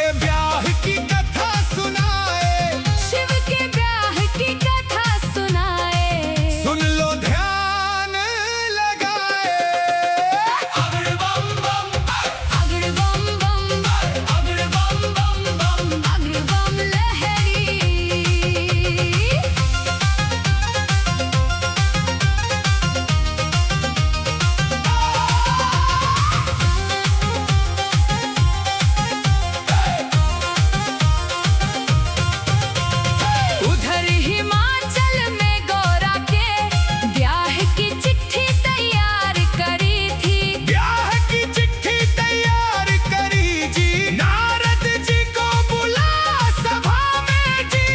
के ब्याह की कथा सुनाए, शिव के ब्याह की कथा सुनाए। सुन लो ध्यान लगाए। अगड़ बम बम, अगड़ बम बम, अगड़ बम बम बम, अगड़ बम लहरी। उधर हिमाचल में गौरा के ब्याह की चिट्ठी तैयार करी थी। ब्याह की चिट्ठी तैयार करी जी, नारद जी को बुला सभा में जी।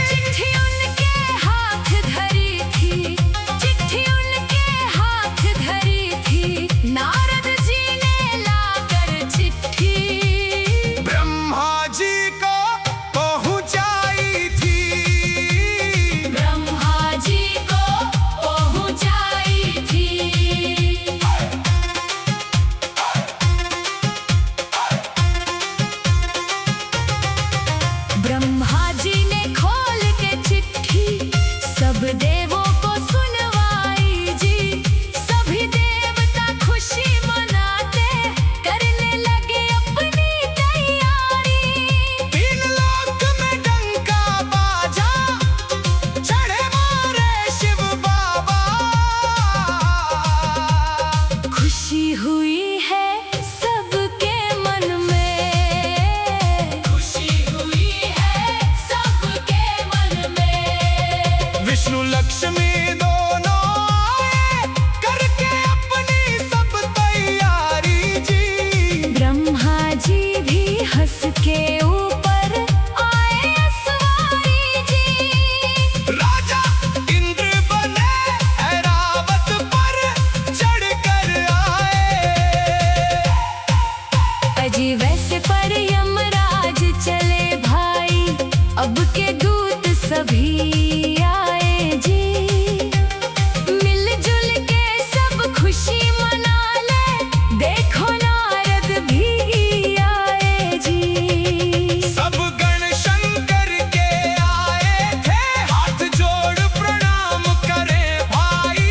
चिट्ठी उनके हाथ धरी थी, चिट्ठी उनके हाथ धरी थी। नारद जी ने लाकर चिट्ठी ब्रह्मा जी को पहुंचाई थी। ब्रह्मा जी को पहुंचाई थी। ब्रह्मा जी ने खोल के चिट्ठी सब देवों को सुनवाई जी। सभी देवता खुशी मनाते करने लगे अपनी तैयारी। तीन लोक में डंका बाजा, चढ़े मारे शिव बाबा। खुशी हुई है सबके मन में, खुशी हुई है सबके मन में। विष्णु लक्ष्मी दोनों आए, करके अपनी सब तैयारी जी। ब्रह्मा जी भी हंस के ऊपर आए सवारी जी। राजा इंद्र बने ऐरावत पर चढ़कर आए। अजी वैसे पर यमराज चले भाई, अब के दूत सभी आए जी। मिलजुल के सब खुशी मना ले, देखो नारद भी आए जी। सब गण शंकर के आए थे, हाथ जोड़ प्रणाम करे भाई।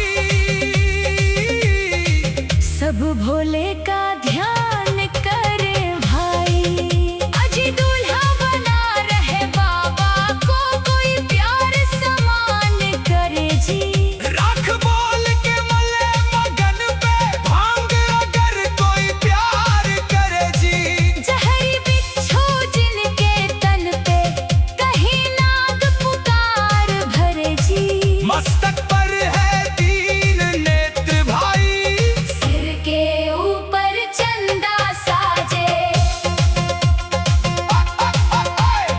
सब भोले का ध्यान करे भाई। अजी दूल्हा बना रहे बाबा को, कोई प्यार समान करे जी। राख बोल के मले मगन पे, भांग अगर कोई प्यार करे जी। जहरी बिच्छू जिनके तन पे, कहीं नाग पुकार भरे जी। मस्तक पर है तीन नेत्र भाई, सिर के ऊपर चंदा साजे।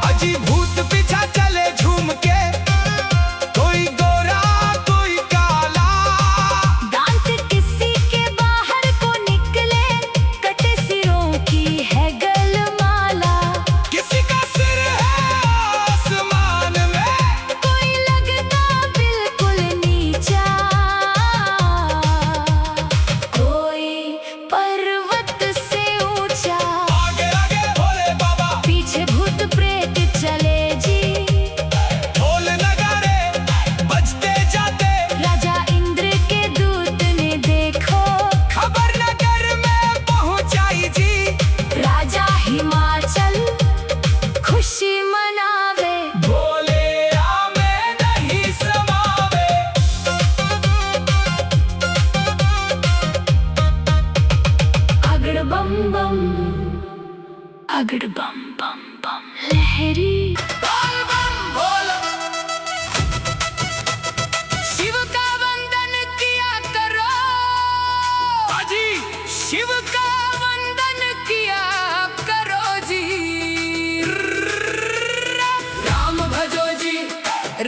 अजी भूत पीछा चले झूम के, कोई गोरा कोई काला। दांत किसी के बाहर को निकले, कटे सिरों की है गलमाला। किसी का सिर है आसमान में, कोई लगता बिल्कुल नीचा, कोई पर्वत से ऊंचा। आगे आगे भोले बाबा, पीछे भूत प्रेत चले जी। ढोल नगाड़े बजते जाते। राजा इंद्र के दूत ने देखो, खबर नगर में पहुंचाई जी। राजा हिमाचल खुशी मनावे। भोले आमे नहीं समावे। अगड़ बम बम, अगड़ बम बम बम लहरी। बोल बम बोल, शिव का वंदन किया करो, अजी शिव का वंदन किया करो जी। राम भजो जी,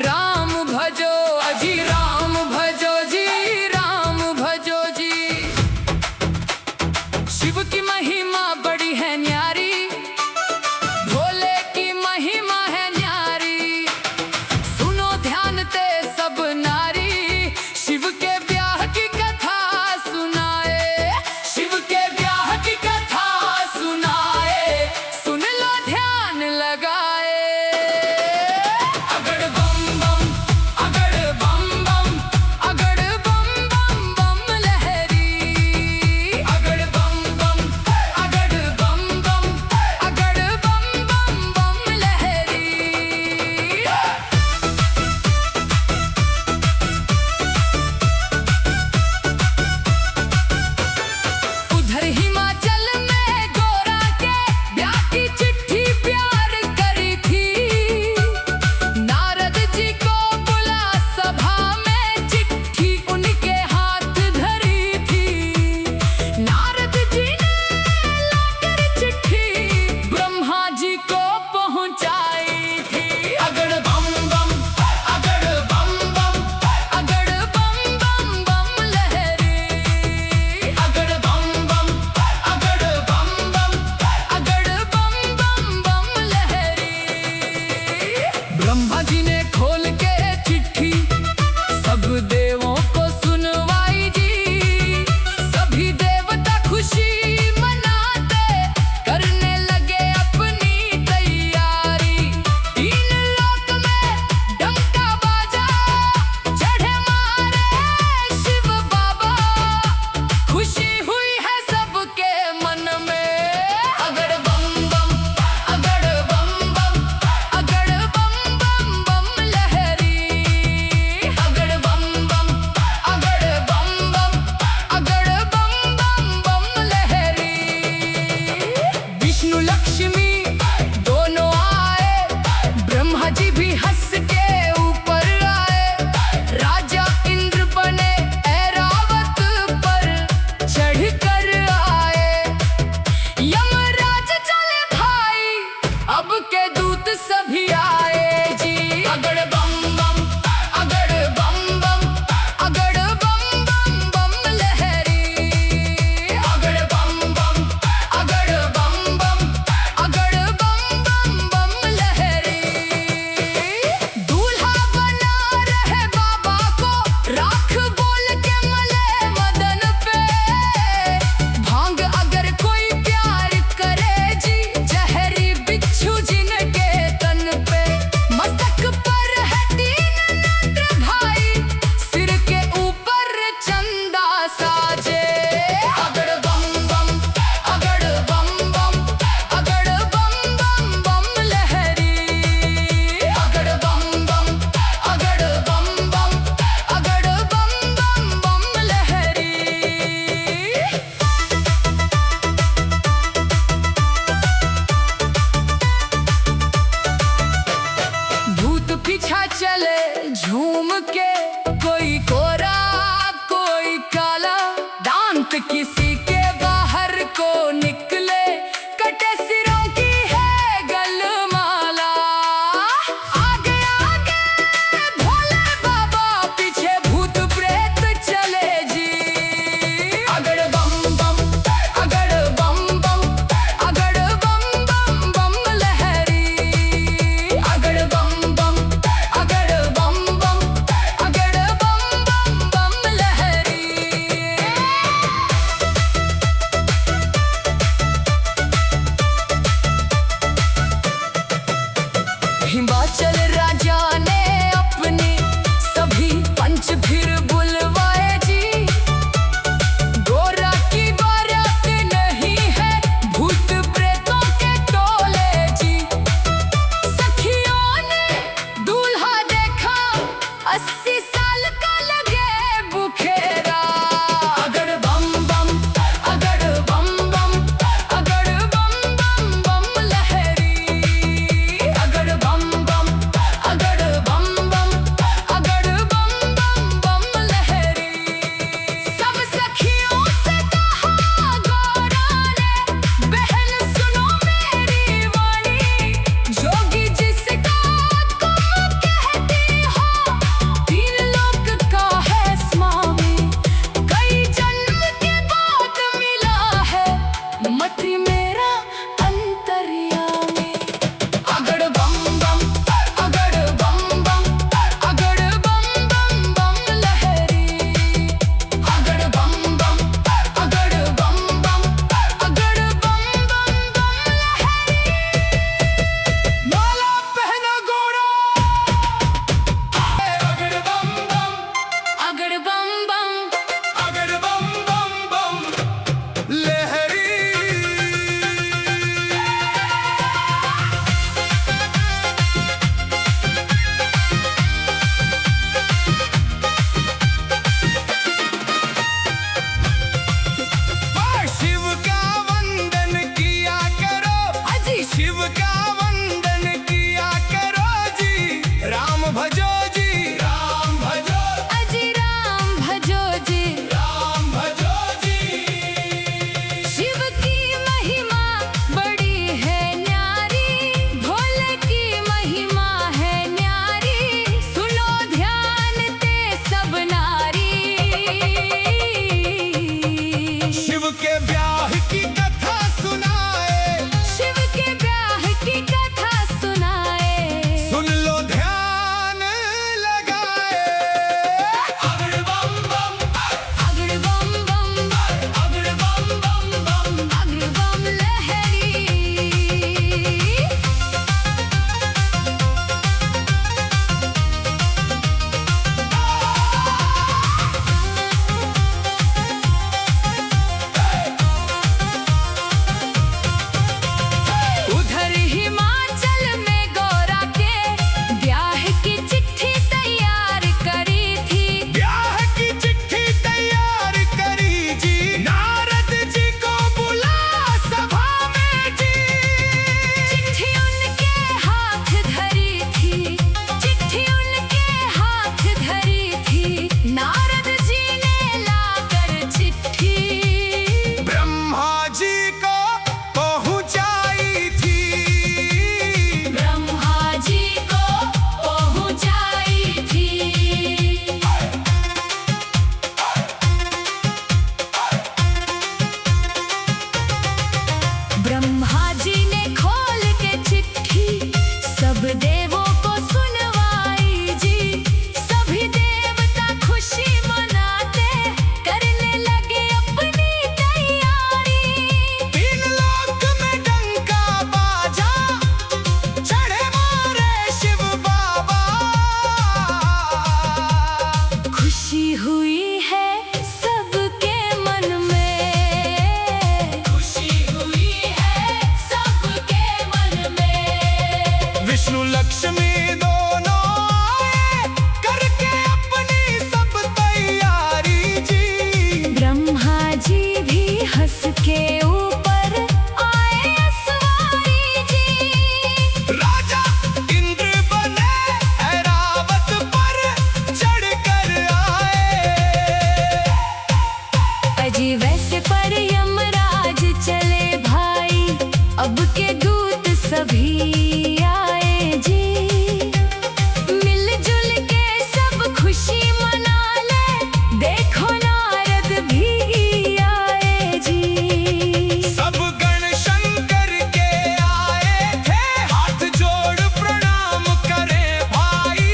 राम भजो अजी, राम भजो जी, राम भजो जी। शिव की महिमा बड़ी है न्यारी, भोले की महिमा अब के दूत सभी आए जी। अगड़ बम बम, अगड़ बम बम, अगड़ बम बम बम लहरी। अगड़ बम बम, अगड़ बम बम, अगड़ बम बम बम लहरी। दूल्हा बना रहे बाबा को, राख बोल के मले मदन पे। भांग अगर कोई प्यार करे जी, जहरी बिच्छू जिनके तन पे। मस्तक पर है तीन नेत्र भाई, सिर के ऊपर चंदा साजे। अगड़ बम बम, अगड़ बम बम, अगड़ बम बम बम लहरी। अगड़ बम बम, अगड़ बम बम, अगड़ बम बम बम लहरी। भूत पीछा चले झूम के, कोई कोरा कोई काला। दांत किसी के बाहर को निकले, कटे सिरों की है गलमाला। आगे आगे भोले बाबा, पीछे भूत प्रेत चले जी। अगड़ बम बम, अगड़ बम बम, अगड़ बम बम बम लहरी। अगड़ बम बम, अगड़ बम बम, अगड़ बम बम बम लहरी। हिमाचल राजा ने अपने सभी पंच फिर बुलवाए जी। गोरा की बारात नहीं है, भूत प्रेतों के टोले जी। सखियों ने दूल्हा देखा, 80 साल का लगे बुखेरा। अगड़ बम बम, अगड़ बम बम, अगड़ बम बम बम लहरी। अगड़ बम बम, अगड़ बम बम, अगड़ बम बम बम लहरी। सब सखियों से कहा गोरा ने, बहन सुनो मेरी वाणी। जोगी जिसका तुम कहती हो, 3 लोक का है स्वामी। कई जन्म के बाद मिला है, मति मेरा अंतर्यामी। अगड़ बम बम, अगड़ बम बम, अगड़ बम बम बम लहरी। अगड़ बम बम, अगड़ बम बम, अगड़ बम बम बम लहरी। माला पहना घोड़ा, अगड़ बम बम, अगड़ बम बम, अगड़ बम बम बम लहरी। शिव का वंदन किया करो, अजी शिव का वंदन किया करो जी। राम भजो जी, राम भजो, अजी राम भजो जी। राम भजो जी। शिव की महिमा बड़ी है न्यारी, भोले की महिमा है न्यारी। सुनो ध्यान ते सब नारी। शिव के ब्याह की कथा सुनाए, शिव के ब्याह की सभी आए जी, मिलजुल के सब खुशी मना ले, देखो नारद भी आए जी। सब गण शंकर के आए थे, हाथ जोड़ प्रणाम करें भाई।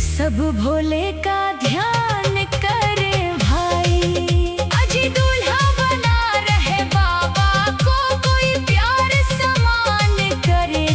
सब भोले का ध्यान करे भाई, अजी दूल्हा बना रहे बाबा को, कोई प्यार समान करे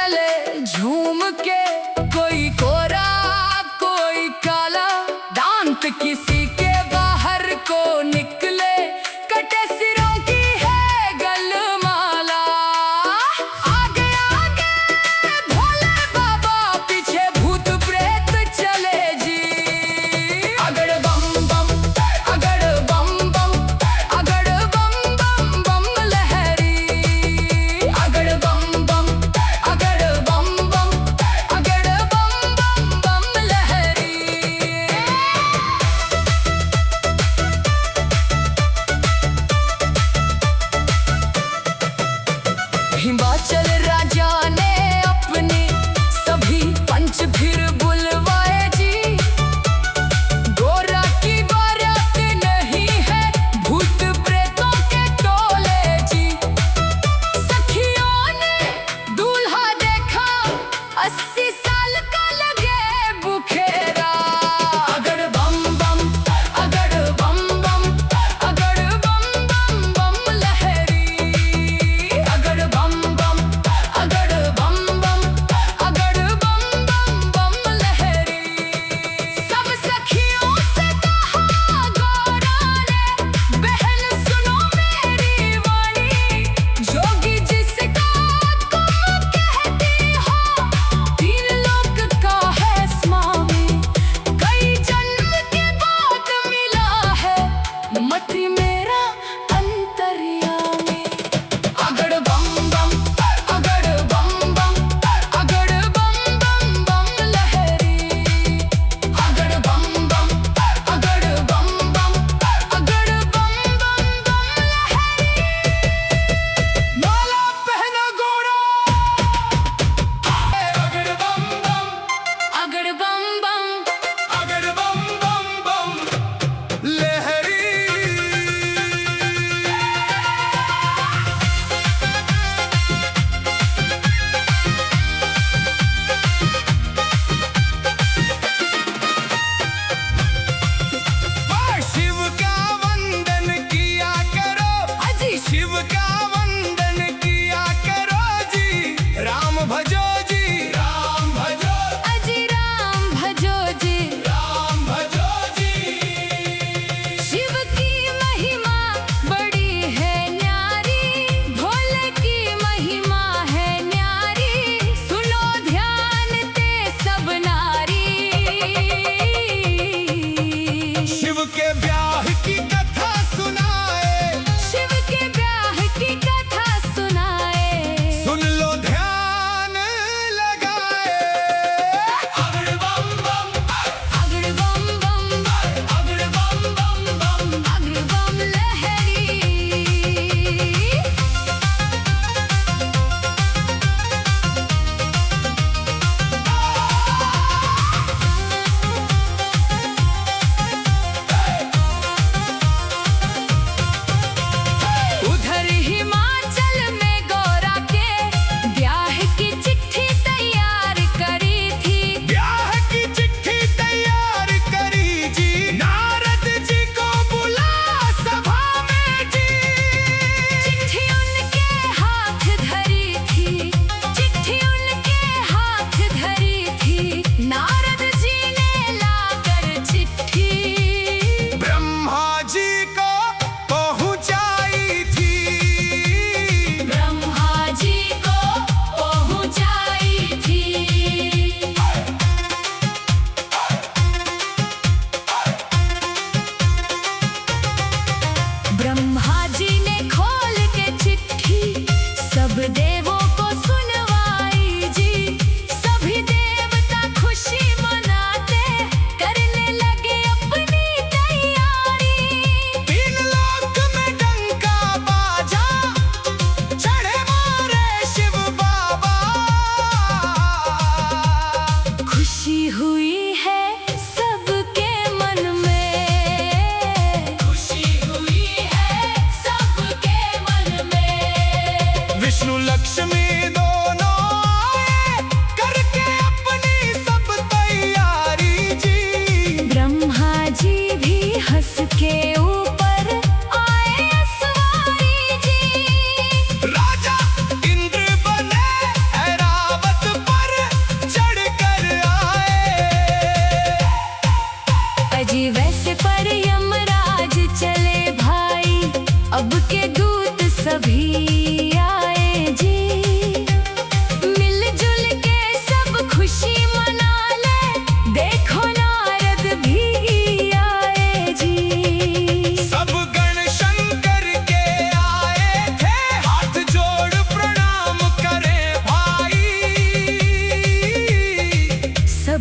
चले झूम के, कोई कोरा कोई काला, दांत किसी के बाहर को निकले, कटे सिरों की है गलमाला। आगे आगे भोले बाबा, पीछे भूत प्रेत चले जी। अगड़ बम बम, अगड़ बम बम, अगड़ बम बम बम लहरी। अगड़ बम बम, अगड़ बम बम, अगड़ बम बम बम लहरी।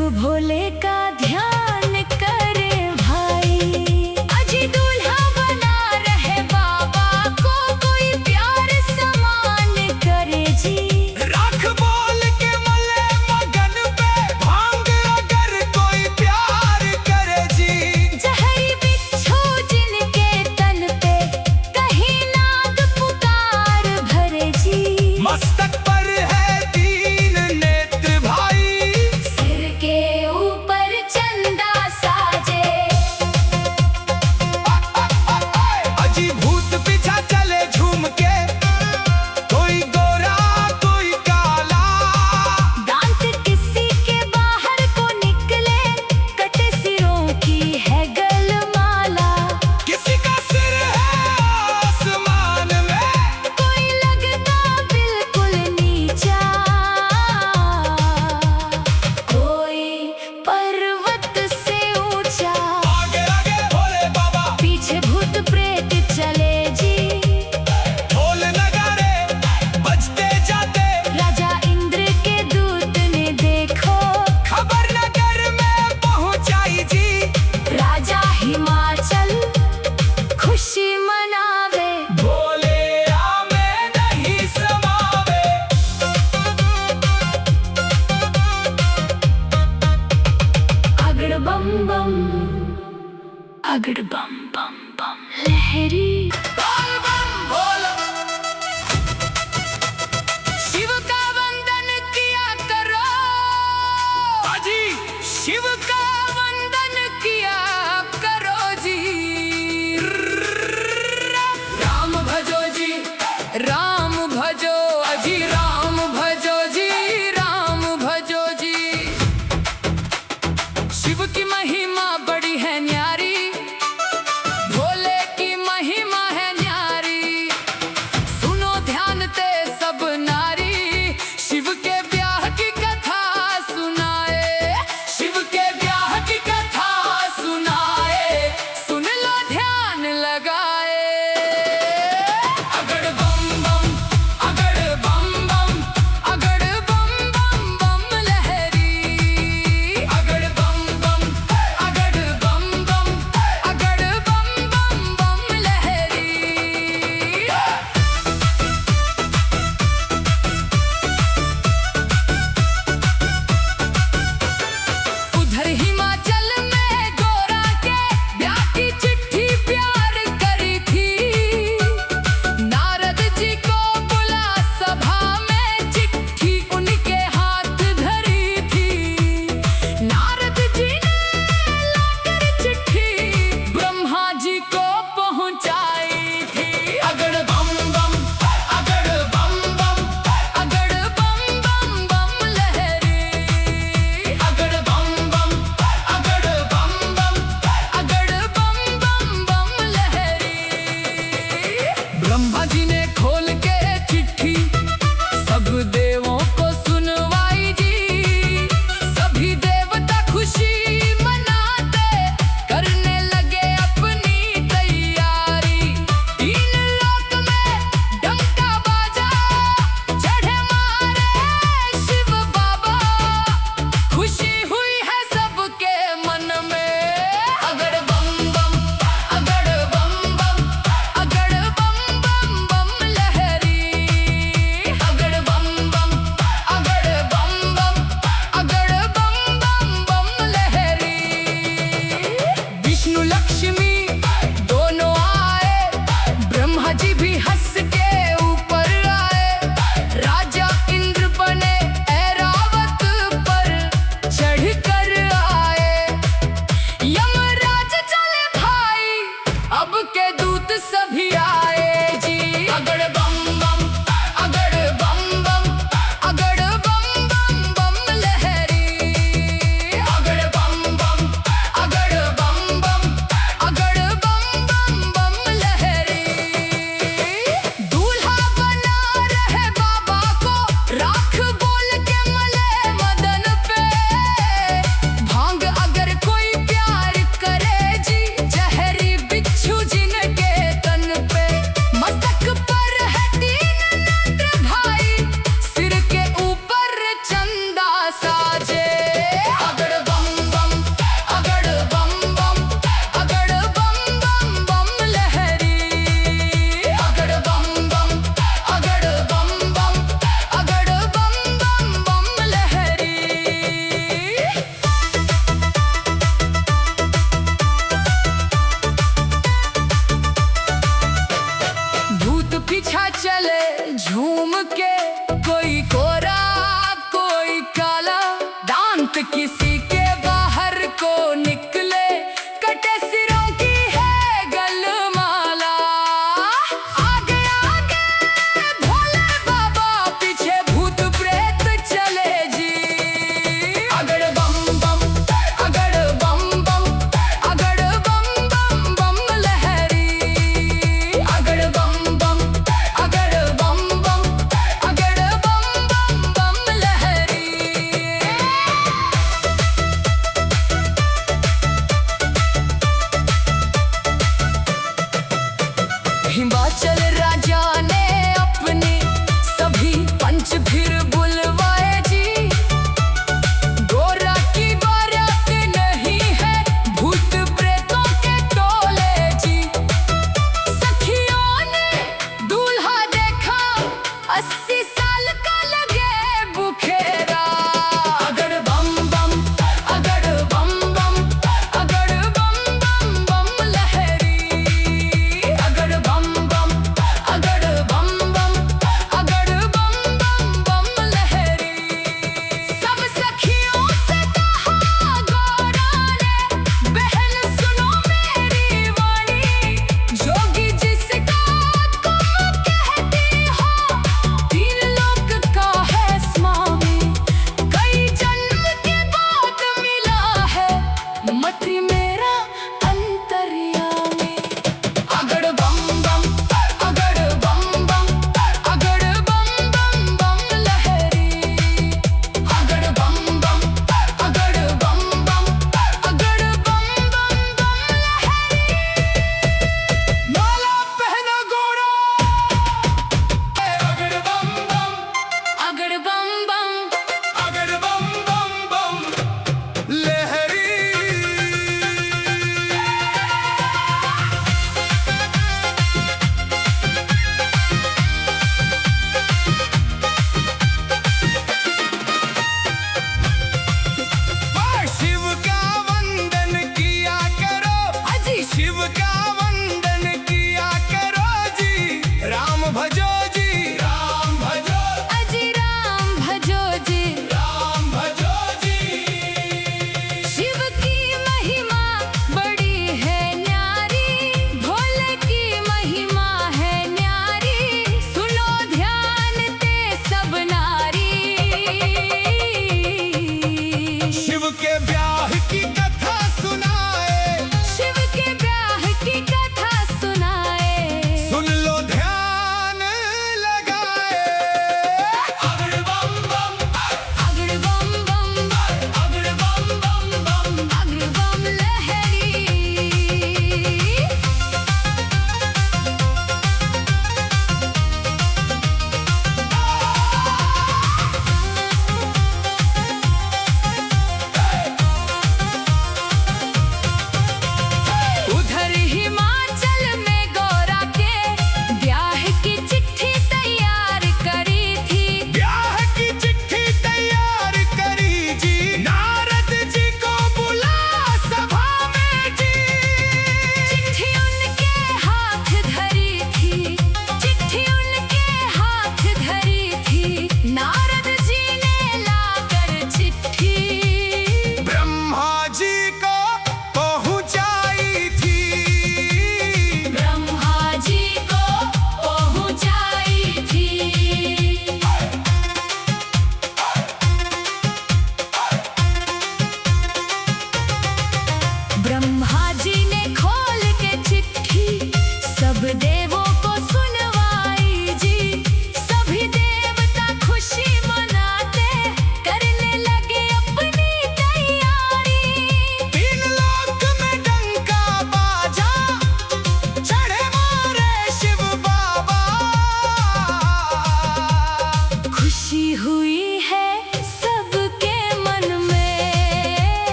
भोले का ध्यान करे भाई। अजी दूल्हा बना रहे बाबा को कोई प्यार समान करे जी। राख बोल के मले मगन पे भांग अगर कोई प्यार करे जी। जहरी बिच्छू जिनके तन पे कहीं नाग पुकार भरे जी। मस्तक पर है तीन नेत्र भाई, सिर के ऊपर चंदा साजे। अजी भूत पीछा चले झूम के, कोई गोरा कोई काला। दांत किसी के बाहर को निकले, कटे सिरों की है गलमाला। किसी का सिर है आसमान में, कोई लगता बिल्कुल नीचा, कोई पर्वत से ऊंचा। आगे आगे भोले बाबा, पीछे भूत प्रेत चले जी। ढोल नगाड़े बजते जाते, राजा इंद्र के दूत ने देखो, खबर नगर में पहुंचाई जी। राजा हिमाचल खुशी मनावे। भोले आमे नहीं समावे, अगड़ बम बम, अगड़ बम बम बम लहरी। बोल बम बोल। शिव का वंदन किया करो, अजी शिव का वंदन किया करो जी। राम भजो जी, राम भजो अजी, राम भजो जी, राम भजो जी। शिव की महिमा बड़ी है न्यारी, भोले की महिमा है न्यारी।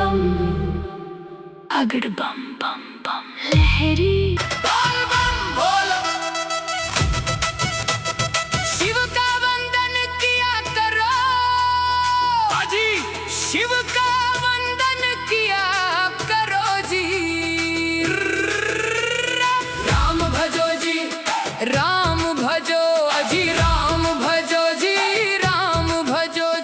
बम अगड़ बम बम बम लहरी बोल बम बोल। शिव का वंदन किया करो, अजी शिव का वंदन किया करो जी। राम भजो जी, राम